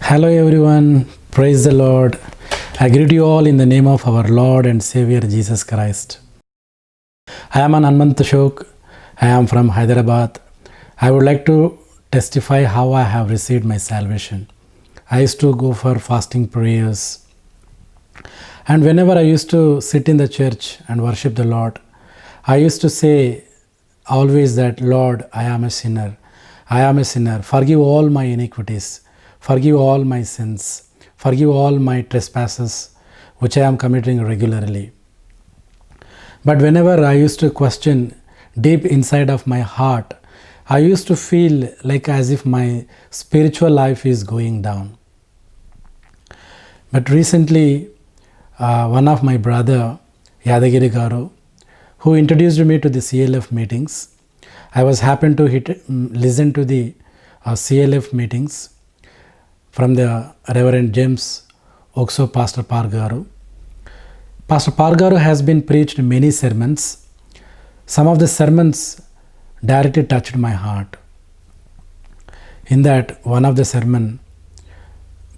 Hello everyone, praise the Lord. I greet you all in the name of our Lord and Savior Jesus Christ. I am Anmant Ashok. I am from Hyderabad. I would like to testify how I have received my salvation. I used to go for fasting prayers, and whenever I used to sit in the church and worship the Lord, I used to say always that, Lord, I am a sinner. I am a sinner. Forgive all my iniquities. Forgive all my sins. Forgive all my trespasses, which I am committing regularly. But whenever I used to question deep inside of my heart, I used to feel like as if my spiritual life is going down. But recently, one of my brother, Yadagiri Garu, who introduced me to the CLF meetings, I was happened to listen to the CLF meetings from the Reverend James Okso Pastor Pargaru. Pastor Pargaru has been preached many sermons. Some of the sermons directly touched my heart. In that, one of the sermon,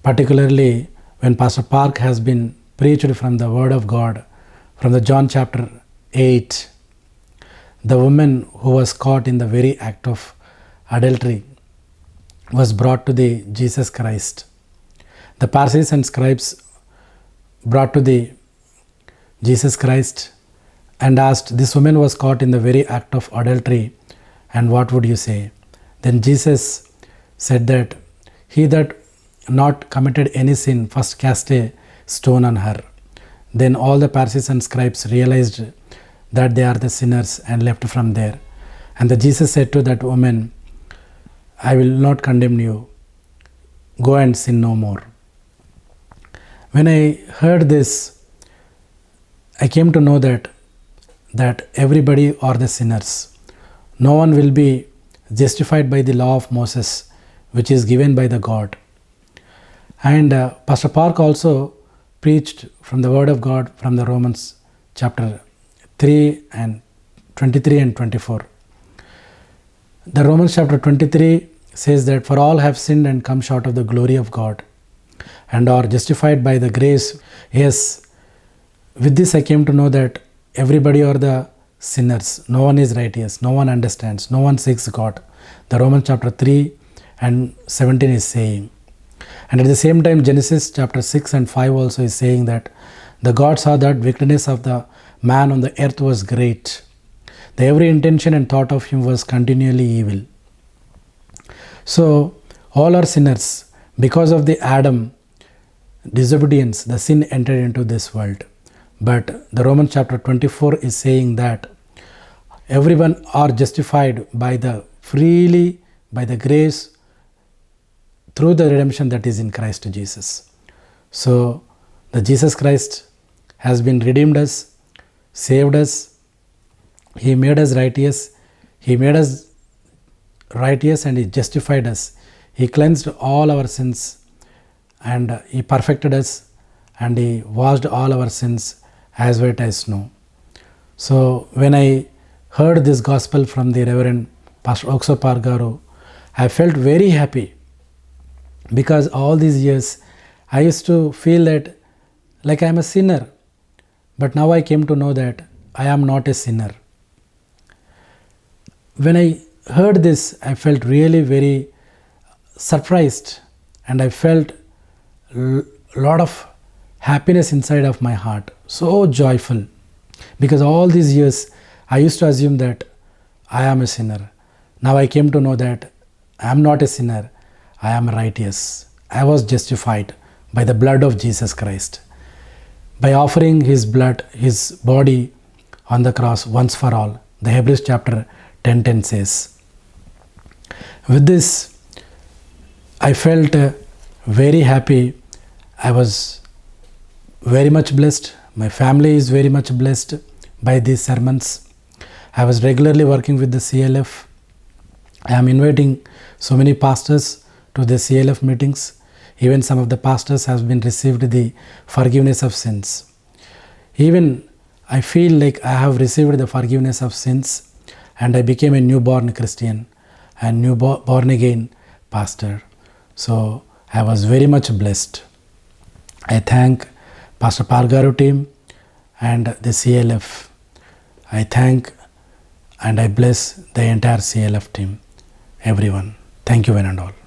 particularly when Pastor Park has been preached from the Word of God, from the John chapter 8, the woman who was caught in the very act of adultery was brought to the Jesus Christ. The Pharisees and scribes brought to the Jesus Christ and asked, this woman was caught in the very act of adultery, and what would you say? Then Jesus said that, he that not committed any sin, first cast a stone on her. Then all the Pharisees and scribes realized that they are the sinners and left from there. And the Jesus said to that woman, I will not condemn you. Go and sin no more. When I heard this, I came to know that everybody are the sinners. No one will be justified by the law of Moses, which is given by the God. And Pastor Park also preached from the Word of God from the Romans chapter 3 and 23 and 24. The Romans chapter 23 says that for all have sinned and come short of the glory of God and are justified by the grace. Yes, with this I came to know that everybody are the sinners. No one is righteous. No one understands. No one seeks God. The Romans chapter 3 and 17 is saying. And at the same time, Genesis chapter 6 and 5 also is saying that the God saw that wickedness of the man on the earth was great. The every intention and thought of him was continually evil. So all are sinners. Because of the Adam disobedience, the sin entered into this world. But the Romans chapter 24 is saying that everyone are justified by the freely, by the grace, through the redemption that is in Christ Jesus. So the Jesus Christ has been redeemed us, saved us. He made us righteous. He made us righteous and He justified us. He cleansed all our sins and He perfected us and He washed all our sins as white as snow. So when I heard this gospel from the Reverend Pastor Okso Pargaru, I felt very happy, because all these years I used to feel that like I am a sinner, but now I came to know that I am not a sinner. When I heard this, I felt really very surprised and I felt a lot of happiness inside of my heart, so joyful, because all these years I used to assume that I am a sinner. Now I came to know that I am not a sinner, I am righteous. I was justified by the blood of Jesus Christ, by offering His blood, His body on the cross once for all. The Hebrews chapter 10:10 says. With this, I felt very happy. I was very much blessed. My family is very much blessed by these sermons. I was regularly working with the CLF. I am inviting so many pastors to the CLF meetings. Even some of the pastors have been received the forgiveness of sins. Even I feel like I have received the forgiveness of sins and I became a newborn Christian and born again pastor. So I was very much blessed. I thank Pastor Pargaru team and the CLF. I thank and I bless the entire CLF team, everyone. Thank you one and all.